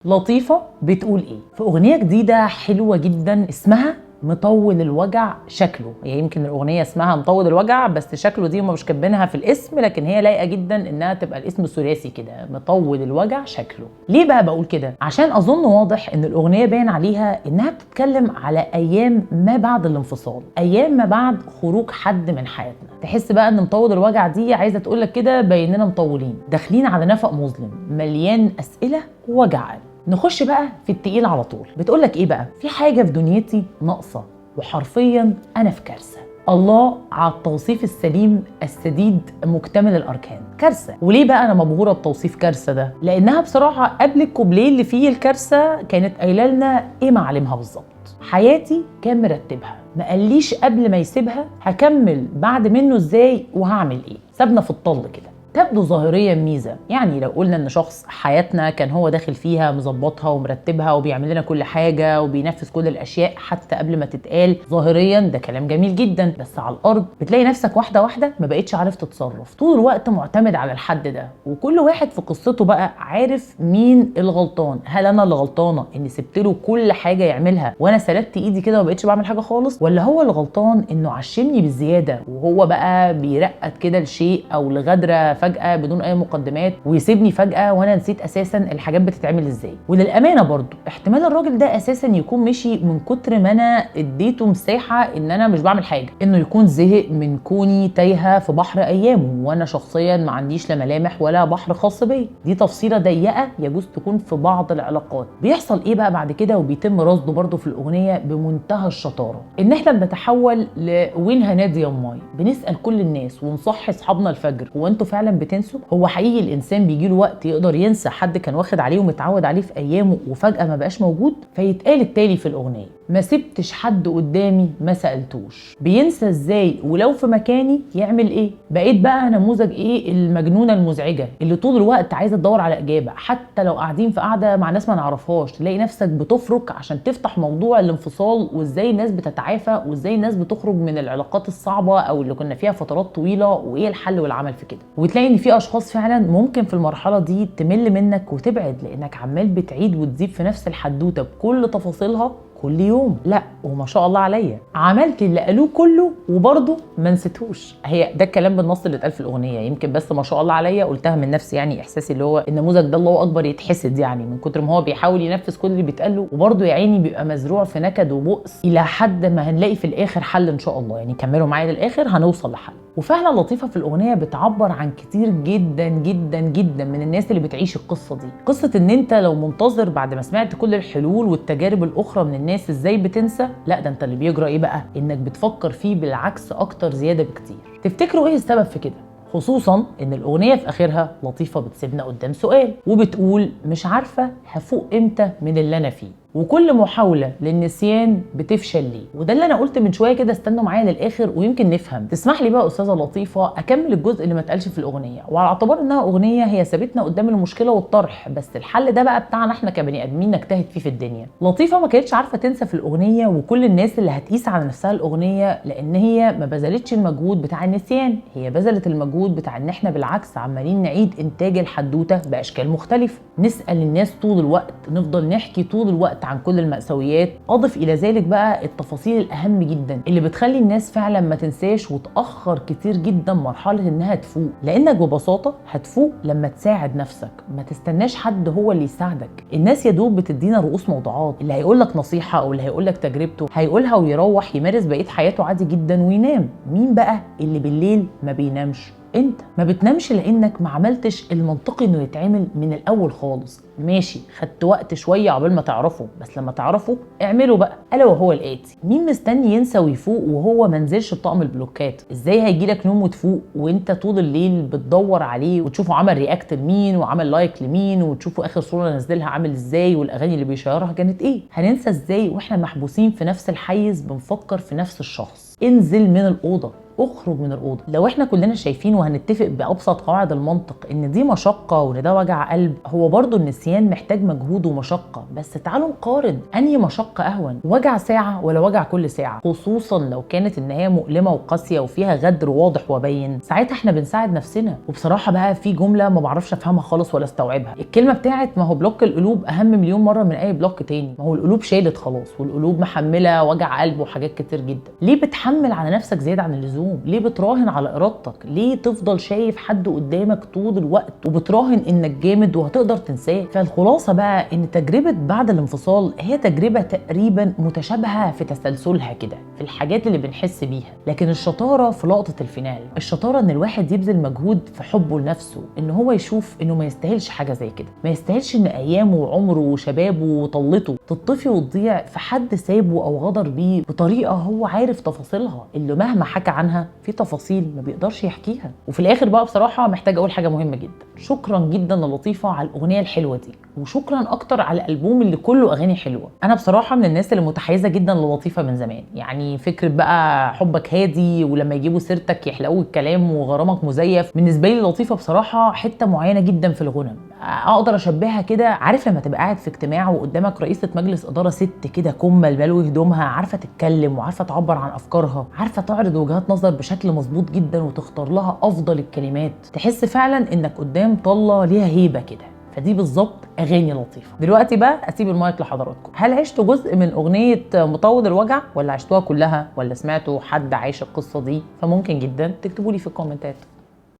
لطيفة بتقول ايه في اغنية جديدة حلوة جدا اسمها مطول الوجع شكله. هي يمكن الاغنيه اسمها مطول الوجع بس شكله دي هم مش كاتبينها في الاسم، لكن هي لايقه جدا انها تبقى الاسم ثلاثي كده، مطول الوجع شكله. ليه بقى بقول كده؟ عشان اظن واضح ان الاغنيه باين عليها انها بتتكلم على ايام ما بعد الانفصال، ايام ما بعد خروج حد من حياتنا. تحس بقى ان مطول الوجع دي عايزه تقول لك كده بيننا مطولين داخلين على نفق مظلم مليان اسئله ووجع. نخش بقى في التقيل على طول. بتقولك ايه بقى؟ في حاجة في دنيتي ناقصة وحرفيا انا في كارثة. الله على التوصيف السليم السديد مكتمل الاركان، كارثه. وليه بقى انا مبهوره بتوصيف كارثه ده؟ لانها بصراحه قبل الكوبليه اللي فيه الكارثه كانت قايله لنا ايه معالمها بالظبط. حياتي كان مرتبها، ما قاليش قبل ما يسيبها هكمل بعد منه ازاي وهعمل ايه. سابنا في الطل كده. تبدو ظاهريا ميزه، يعني لو قلنا ان شخص حياتنا كان هو داخل فيها مظبطها ومرتبها وبيعمل لنا كل حاجه وبينفذ كل الاشياء حتى قبل ما تتقال، ظاهريا ده كلام جميل جدا، بس على الارض بتلاقي نفسك واحده واحده ما بقتش عارف تتصرف، طول الوقت معتمد على الحد ده، وكل واحد في قصته بقى عارف مين الغلطان. هل انا اللي غلطانه اني سبت له كل حاجه يعملها وانا سلبت ايدي كده وما بقتش بعمل حاجه خالص، ولا هو اللي غلطان انه عشمني بالزياده وهو بقى بيرقد كده لشيء او لغدره فجأة بدون أي مقدمات ويسيبني فجأة وأنا نسيت أساساً الحاجات بتتعمل إزاي. وللأمانة برضو احتمال الراجل ده أساساً يكون مشي من كتر ما أنا اديته مساحة إن أنا مش بعمل حاجة، إنه يكون زهق من كوني تايهة في بحر أيامه وأنا شخصياً ما عنديش لا ملامح ولا بحر خاص بيا. دي تفصيلة ضيقة يجوز تكون في بعض العلاقات. بيحصل إيه بقى بعد كده وبيتم رصده برضو في الأغنية بمنتهى الشطارة، إن إحنا بنتحول لوين هنادي يا ماي، بنسأل كل الناس ونصحي أصحابنا الفجر، هو أنتوا فعلاً بتنسوا؟ هو حقيقي الانسان بيجي له وقت يقدر ينسى حد كان واخد عليه ومتعود عليه في ايامه وفجاه ما بقاش موجود؟ فيتقال التالي في الاغنيه: ما سبتش حد قدامي ما سالتوش. بينسى ازاي؟ ولو في مكاني يعمل ايه؟ بقيت بقى نموذج ايه؟ المجنونه المزعجه اللي طول الوقت عايزه تدور على اجابه، حتى لو قاعدين في قاعده مع ناس ما نعرفهاش تلاقي نفسك بتفرك عشان تفتح موضوع الانفصال وازاي الناس بتتعافى وازاي الناس بتخرج من العلاقات الصعبه او اللي كنا فيها فترات طويله وايه الحل والعمل في كده. وتلاقي ان في اشخاص فعلا ممكن في المرحله دي تمل منك وتبعد لانك عمال بتعيد وتزيد في نفس الحدوته بكل تفاصيلها كل يوم. لا وما شاء الله عليا عملت اللي قالوه كله وبرضه ما نسيتهوش. هي ده الكلام بالنص اللي اتقال في الاغنيه، يمكن بس ما شاء الله عليا قلتها من نفسي، يعني احساسي اللي هو النموذج ده الله اكبر يتحسد، يعني من كتر ما هو بيحاول ينفذ كل اللي بيتقال له وبرضه يا عيني بيبقى مزروع في نكد وبؤس الى حد ما هنلاقي في الاخر حل ان شاء الله. يعني كملوا معايا للاخر هنوصل لحل. وفعلا لطيفه في الاغنيه بتعبر عن كتير جدا جدا جدا من الناس اللي بتعيش القصه دي، قصه ان انت لو منتظر بعد ما سمعت كل الحلول والتجارب الاخرى من الناس ازاي بتنسى، لا ده انت اللي بيجرى ايه بقى؟ انك بتفكر فيه بالعكس اكتر زياده بكتير. تفتكروا ايه السبب في كده؟ خصوصا ان الاغنيه في اخرها لطيفه بتسيبنا قدام سؤال وبتقول: مش عارفه هفوق امتى من اللي انا فيه، وكل محاوله للنسيان بتفشل ليه. وده اللي انا قلت من شويه كده، استنوا معايا للاخر ويمكن نفهم. تسمح لي بقى استاذه لطيفه اكمل الجزء اللي ما اتقالش في الاغنيه، وعلى اعتبار انها اغنيه هي سابتنا قدام المشكله والطرح، بس الحل ده بقى بتاعنا احنا كبني ادمين نجتهد فيه في الدنيا. لطيفه ما كانتش عارفه تنسى في الاغنيه، وكل الناس اللي هتقيس على نفسها الاغنيه لان هي ما بذلتش المجهود بتاع النسيان، هي بذلت المجهود بتاع ان احنا بالعكس عمالين نعيد انتاج الحدوته باشكال مختلفه، نسال الناس طول الوقت، نفضل نحكي طول الوقت عن كل المأساويات. اضف الى ذلك بقى التفاصيل الاهم جدا اللي بتخلي الناس فعلا ما تنساش وتاخر كتير جدا مرحله انها تفوق، لانك ببساطه هتفوق لما تساعد نفسك، ما تستناش حد هو اللي يساعدك. الناس يا دوب بتدينا رؤوس موضوعات، اللي هيقول لك نصيحه او اللي هيقول لك تجربته هيقولها ويروح يمارس بقيه حياته عادي جدا وينام. مين بقى اللي بالليل ما بينامش؟ انت ما بتنامش لانك ما عملتش المنطقي انه يتعمل من الاول خالص. ماشي خدت وقت شويه عقبال ما تعرفه، بس لما تعرفه اعمله بقى. الا وهو الاتي: مين مستني ينسى ويفوق وهو ما نزلش طقم البلوكات؟ ازاي هيجيلك نوم وتفوق وانت طول الليل بتدور عليه وتشوفه عمل رياكت لمين وعمل لايك لمين وتشوفه اخر صوره نزلها عامل ازاي والاغاني اللي بيشيرها كانت ايه؟ هننسى ازاي واحنا محبوسين في نفس الحيز بنفكر في نفس الشخص؟ انزل من الاوضه، اخرج من الاوضه. لو احنا كلنا شايفين وهنتفق بابسط قواعد المنطق ان دي مشقه وان ده وجع قلب، هو برضو النسيان محتاج مجهود ومشقه. بس تعالوا نقارن انهي مشقه اهون، وجع ساعه ولا وجع كل ساعه؟ خصوصا لو كانت النهايه مؤلمه وقاسيه وفيها غدر واضح وبين، ساعتها احنا بنساعد نفسنا. وبصراحه بقى في جمله ما بعرفش افهمها خالص ولا استوعبها، الكلمه بتاعت ما هو بلوك القلوب اهم مليون مره من اي بلوك تاني. ما هو القلوب شالت خلاص، والقلوب محمله وجع قلب وحاجات كتير جدا. ليه بتحمل على نفسك زياده عن اللزوم؟ ليه بتراهن على ارادتك؟ ليه تفضل شايف حد قدامك طول الوقت وبتراهن انك جامد وهتقدر تنساه؟ فالخلاصه بقى ان تجربه بعد الانفصال هي تجربه تقريبا متشابهه في تسلسلها كده، في الحاجات اللي بنحس بيها، لكن الشطاره في لقطه الفينال. الشطاره ان الواحد يبذل مجهود في حبه لنفسه، ان هو يشوف انه ما يستاهلش حاجه زي كده، ما يستاهلش ان ايامه وعمره وشبابه وطلته تطفي وتضيع في حد سابه او غدر بيه بطريقه هو عارف تفاصيلها، اللي مهما حكى عنها في تفاصيل ما بيقدرش يحكيها. وفي الاخر بقى بصراحه محتاج اقول حاجه مهمه جدا، شكرا جدا للطيفه على الاغنيه الحلوه دي، وشكرا اكتر على الالبوم اللي كله اغاني حلوه. انا بصراحه من الناس اللي متحيزه جدا للطيفه من زمان، يعني فكره بقى حبك هادي ولما يجيبوا سيرتك يحلقوا الكلام وغرامك مزيف. بالنسبه لي لطيفه بصراحه حته معينه جدا في الغنى، اقدر اشبهها كده، عارف لما تبقى قاعد في اجتماع وقدامك رئيسه مجلس اداره ست كده كمل بلوي هدومها، عارفه تتكلم وعارفه تعبر عن افكارها، عارفه تعرض وجهات نظر بشكل مظبوط جدا وتختار لها افضل الكلمات، تحس فعلا انك قدام طله ليها هيبه كده. فدي بالظبط اغاني لطيفه. دلوقتي بقى اسيب المايك لحضراتكم، هل عشتوا جزء من اغنيه مطول الوجع ولا عشتوها كلها ولا سمعتوا حد عايش القصه دي؟ فممكن جدا تكتبوا لي في الكومنتات.